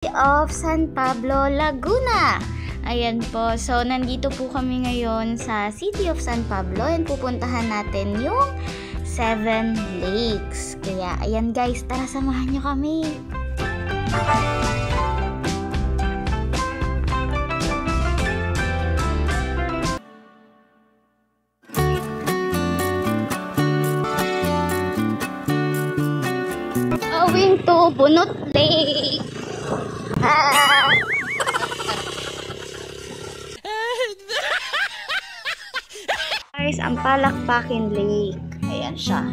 of San Pablo, Laguna. Ayan po. So, nandito po kami ngayon sa City of San Pablo and pupuntahan natin yung 7 Lakes. Kaya, ayan guys, tara samahan nyo kami. Going to Bunot Lake. Guys, ang Palakpakin Lake. Ayan siya.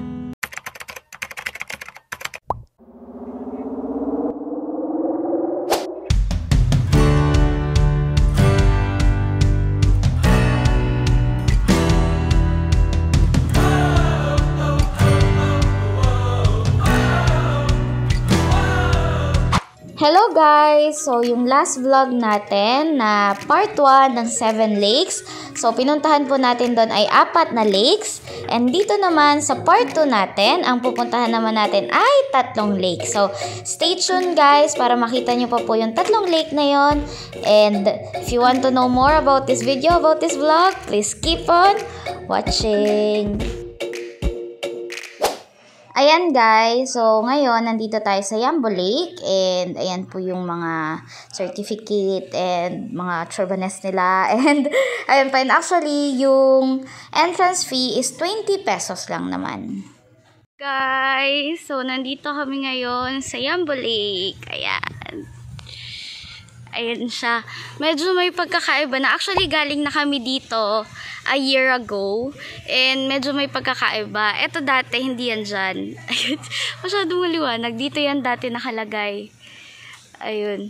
Hello guys! So, yung last vlog natin na part 1 ng 7 lakes. So, pinuntahan po natin doon ay 4 na lakes. And dito naman sa part 2 natin, ang pupuntahan naman natin ay 3 lakes. So, stay tuned guys para makita nyo pa po yung 3 lake na yon. And if you want to know more about this video, about this vlog, please keep on watching. Ayan guys, so ngayon nandito tayo sa Yambo Lake and ayan po yung mga certificate and mga turbanes nila and ayan pa, and actually yung entrance fee is 20 pesos lang naman. Guys, so nandito kami ngayon sa Yambo Lake. Ayan siya. Medyo may pagkakaiba na. Actually, galing na kami dito a year ago. And medyo may pagkakaiba. Ito dati, hindi yan dyan. Ayun. Masyadong maliwanag. Dito yan dati nakalagay. Ayun.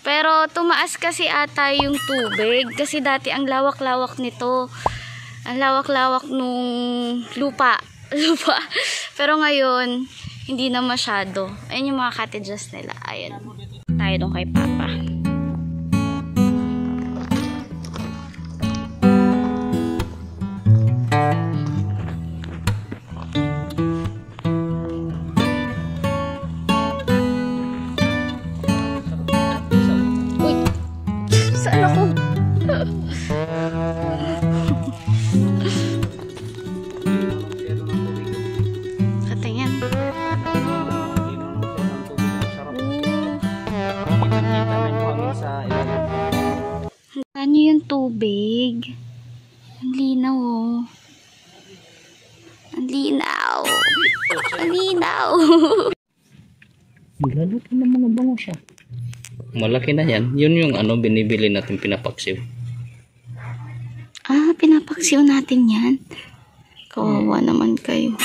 Pero tumaas kasi ata yung tubig. Kasi dati ang lawak-lawak nito. Ang lawak-lawak nung lupa. Pero ngayon, hindi na masyado. Ayun yung mga cottages nila. Ayun. Tayo doon kay Papa. Ano yung tubig? Ang linaw oh. Ang linaw. Ang linaw. Lalaki na mga bango siya. Malaki na yan. Yun yung binibili natin, pinapaksiw. Ah, pinapaksiw natin yan. Kawawa naman kayo.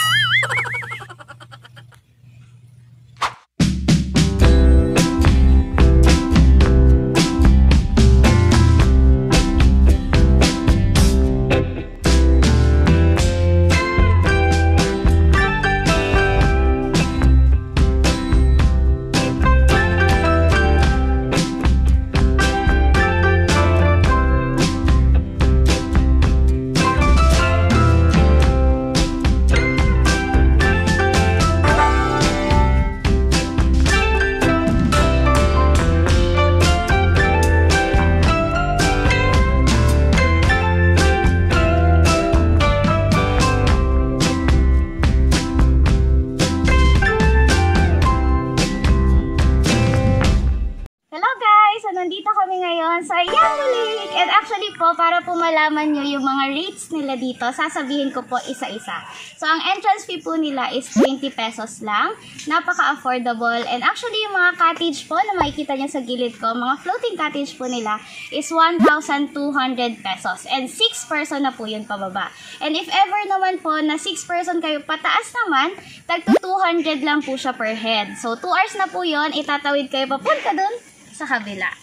Nandito kami ngayon sa Yambo Lake. And actually po, para po malaman nyo yung mga rates nila dito, sasabihin ko po isa-isa. So, ang entrance fee po nila is 20 pesos lang. Napaka-affordable. And actually, yung mga cottage po na makikita nyo sa gilid ko, mga floating cottage po nila is 1,200 pesos. And 6 person na po yun pababa. And if ever naman po na 6 person kayo pataas naman, tagto 200 lang po siya per head. So, 2 hours na po yun. Itatawid kayo papunta dun sa kabila.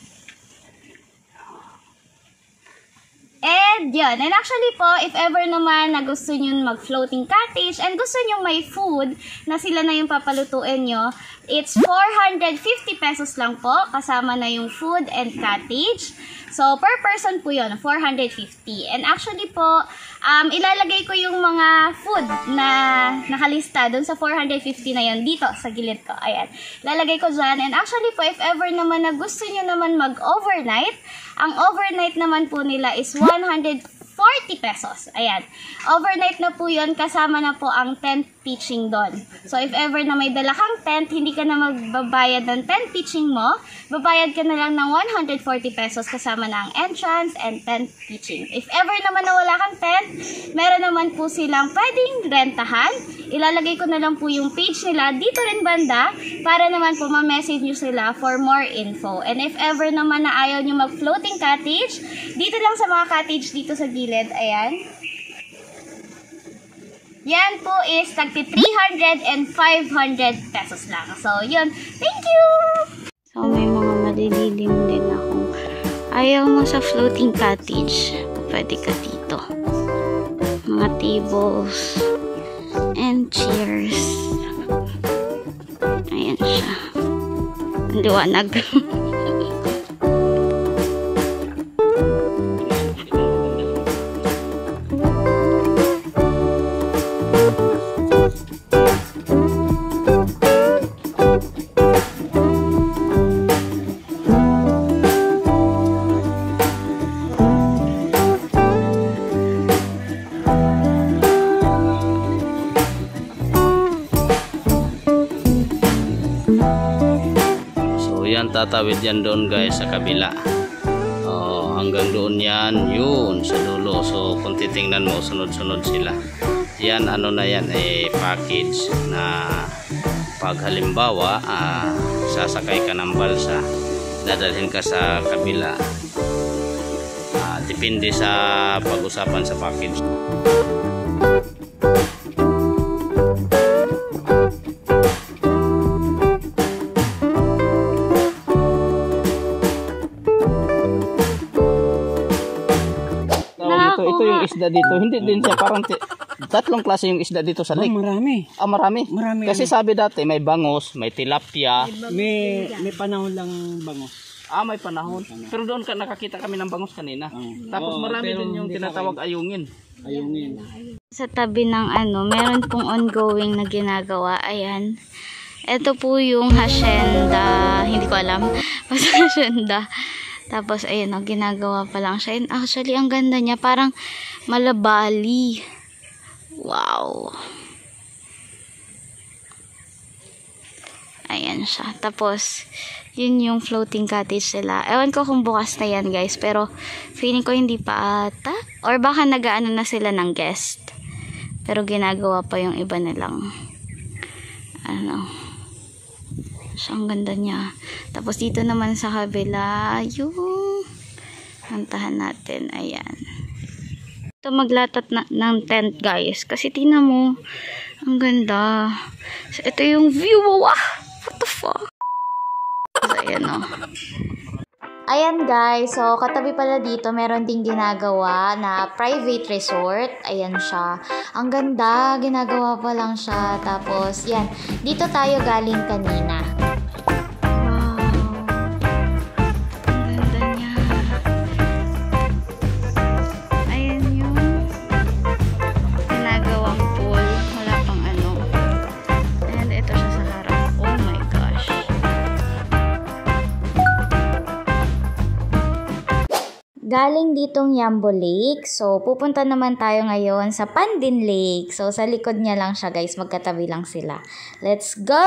And yun. And actually po, if ever naman na gusto nyo mag-floating cottage and gusto nyo may food na sila na yung papalutuin nyo, it's 450 pesos lang po. Kasama na yung food and cottage. So, per person po yun, 450. And actually po, ilalagay ko yung mga food na nakalista dun sa 450 na yun dito sa gilid ko. Ayan. Ilalagay ko dyan. And actually po, if ever naman na gusto nyo naman mag-overnight, ang overnight naman po nila is 140 pesos. Ayan. Overnight na po yun, kasama na po ang tent pitching doon. So, if ever na may dala kang tent, hindi ka na magbabayad ng tent pitching mo, babayad ka na lang ng 140 pesos kasama na ang entrance and tent pitching. If ever naman na wala kang tent, meron naman po silang pwedeng rentahan. Ilalagay ko na lang po yung page nila dito rin banda para naman po ma-message nyo sila for more info. And if ever naman na ayaw nyo mag-floating cottage, dito lang sa mga cottage dito sa gilid, ayan. Yan po is tagti 300 and 500 pesos lang. So, yun. Thank you! So, may mga malililim din ako. Ayaw mo sa floating cottage, pwede ka dito. Mga tables and chairs. Ayan siya. Ang liwanag. Tatawid yan doon guys sa kabila. Hanggang doon yan, yun sa dulo. So kung titingnan mo, sunod-sunod sila. Yan ano na yan, package na pag halimbawa sasakay ka ng balsa, dadalhin ka sa kabila. Depende sa pag-usapan sa package. Ito yung isda dito. Hindi din siya parang tatlong klase yung isda dito sa lake. Marami. Marami. Marami. Kasi sabi dati may bangos, may tilapia. May panahon lang bangos. May panahon. Pero doon ka nakakita kami ng bangos kanina. Tapos marami din yung tinatawag ayungin. Ayungin. Sa tabi ng meron pong ongoing na ginagawa. Ayan. Ito po yung hacienda. Hindi ko alam. Basta hacienda. Tapos, ayun, ginagawa pa lang siya. And actually, ang ganda niya. Parang malabali. Wow. Ayan siya. Tapos, yun yung floating cottage nila. Ewan ko kung bukas na yan, guys. Pero, feeling ko hindi pa ata. Or baka nag-aano na sila ng guest. Pero, ginagawa pa yung iba nilang ang ganda niya. Tapos dito naman sa kabila, yung kantahan natin. Ayan. Ito maglatat ng tent guys. Kasi tingnan mo, ang ganda. So, ito yung view. Wow! What the fuck? So, ayan o. Ayan guys, so katabi pala dito meron ding ginagawa na private resort. Ayan siya. Ang ganda, ginagawa pa lang siya. Tapos yan, dito tayo galing kanina. Wow. Ang ganda niya. Ayan yung ginagawang pool. Wala pang And ito siya sa harap. Oh my gosh. Galing ditong Yambo Lake. So, pupunta naman tayo ngayon sa Pandin Lake. So, sa likod niya lang siya, guys. Magkatabi lang sila. Let's go!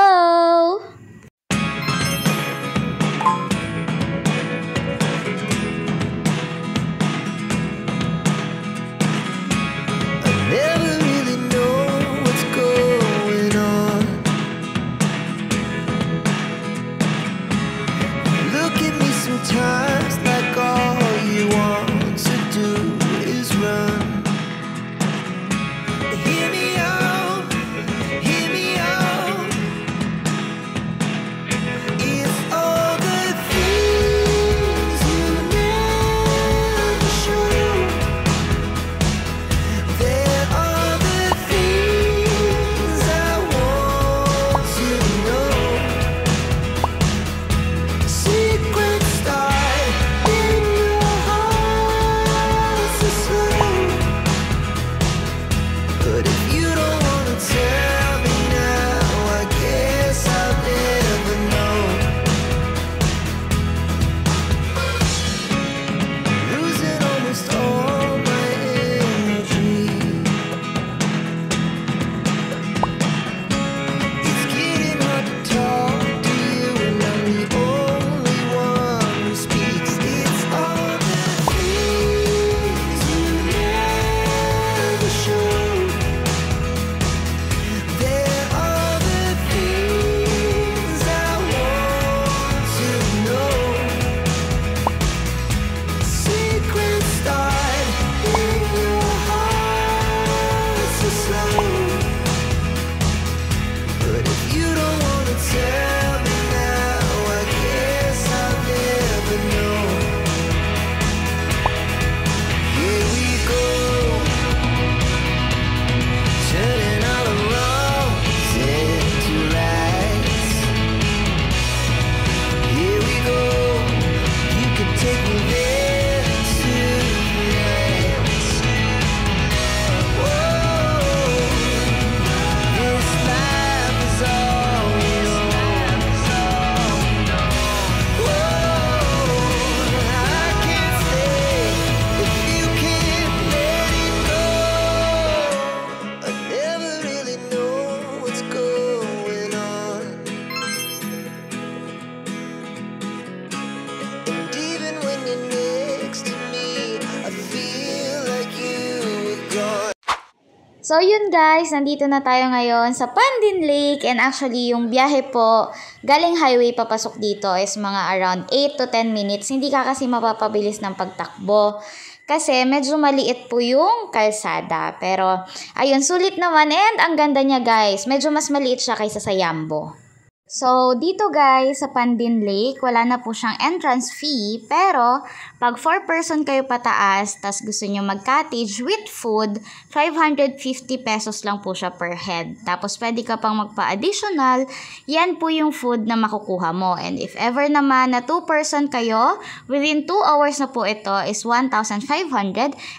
So yun guys, nandito na tayo ngayon sa Pandin Lake, and actually yung biyahe po galing highway papasok dito is mga around 8 to 10 minutes. Hindi ka kasi mapapabilis ng pagtakbo kasi medyo maliit po yung kalsada. Pero ayun, sulit naman, and ang ganda niya guys. Medyo mas maliit siya kaysa sa Yambo. So, dito guys, sa Pandin Lake, wala na po siyang entrance fee, pero pag 4 person kayo pataas, tas gusto nyo mag-cottage with food, 550 pesos lang po siya per head. Tapos, pwede ka pang magpa-additional, yan po yung food na makukuha mo. And if ever naman na 2 person kayo, within 2 hours na po ito is 1,500,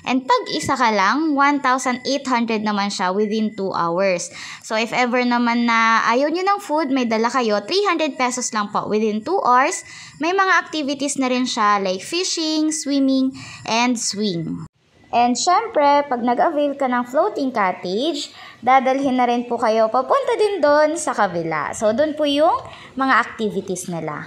and pag isa ka lang, 1,800 naman siya within 2 hours. So, if ever naman na ayaw nyo ng food, may dala kayo, 300 pesos lang po within 2 hours. May mga activities na rin siya like fishing, swimming, and swing. And syempre, pag nag-avail ka ng floating cottage, dadalhin na rin po kayo papunta din doon sa kabila. So, doon po yung mga activities nila.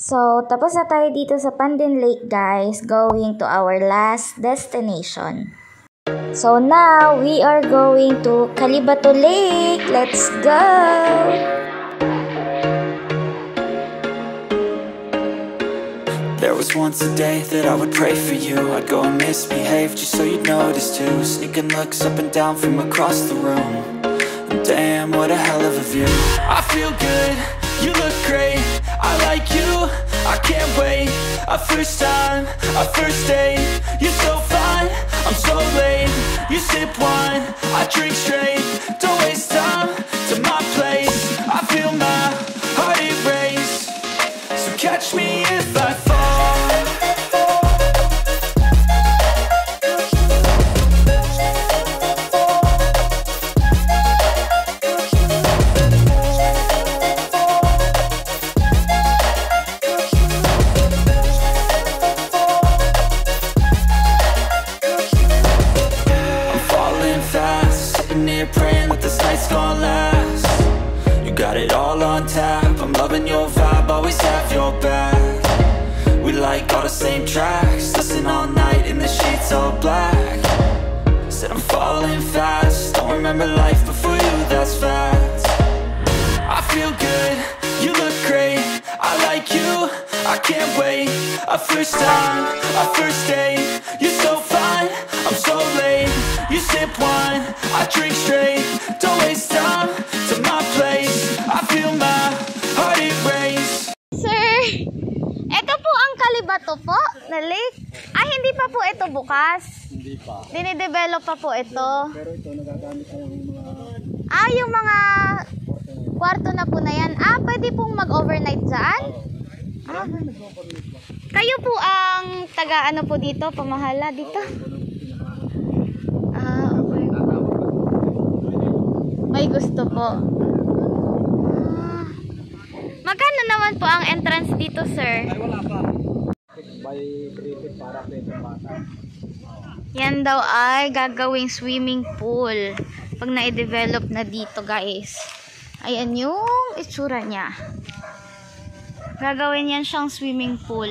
So, tapos na tayo dito sa Pandin Lake guys, going to our last destination. So now, we are going to Calibato Lake. Let's go! There was once a day that I would pray for you. I'd go and misbehave just so you'd notice too. Sneaking looks up and down from across the room. And damn, what a hell of a view. I feel good, you look great, I like you, I can't wait. A first time, a first date. You're so fine, I'm so late. You sip wine, I drink straight. Don't waste time to my place. I feel my heart erase. So catch me if I fall. Praying that this night's gonna last. You got it all on tap, I'm loving your vibe, always have your back. We like all the same tracks, listen all night in the sheets all black. Said I'm falling fast, don't remember life before you, that's fact. I feel good, you look great, I like you, I can't wait. A first time, a first date. You're so fine, I'm so late. You sip wine, I drink straight. Don't waste time to my place. I feel my heart erase. Sir, ito po ang Calibato po na lake. Ay, hindi pa po ito bukas. Hindi pa. Dinidevelop pa po ito. Pero ito, nagagamit tayo ng mga... Yung mga kwarto na po na yan. Pwede pong mag-overnight dyan? Kayo po ang taga ano po dito, pamahala dito? Okay. May gusto po. Magkano naman po ang entrance dito, sir? Ay, wala pa. By created para pwede bata. Yan daw ay gagawing swimming pool. Pag na-develop na dito, guys. Ayan yung itsura niya. Gagawin yan siyang swimming pool.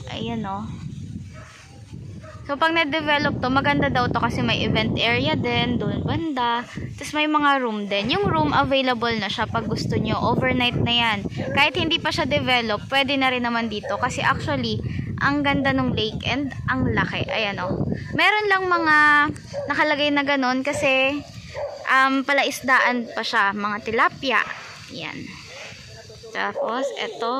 Ayan o. So, pag na-develop to, maganda daw to kasi may event area din, doon banda. Tapos may mga room din. Yung room available na siya pag gusto nyo. Overnight na yan. Kahit hindi pa siya develop, pwede na rin naman dito. Kasi actually, Ang ganda ng lake and ang laki. Ayan o. Meron lang mga nakalagay na ganon kasi palaisdaan pa siya. Mga tilapia. Yan. Tapos, eto.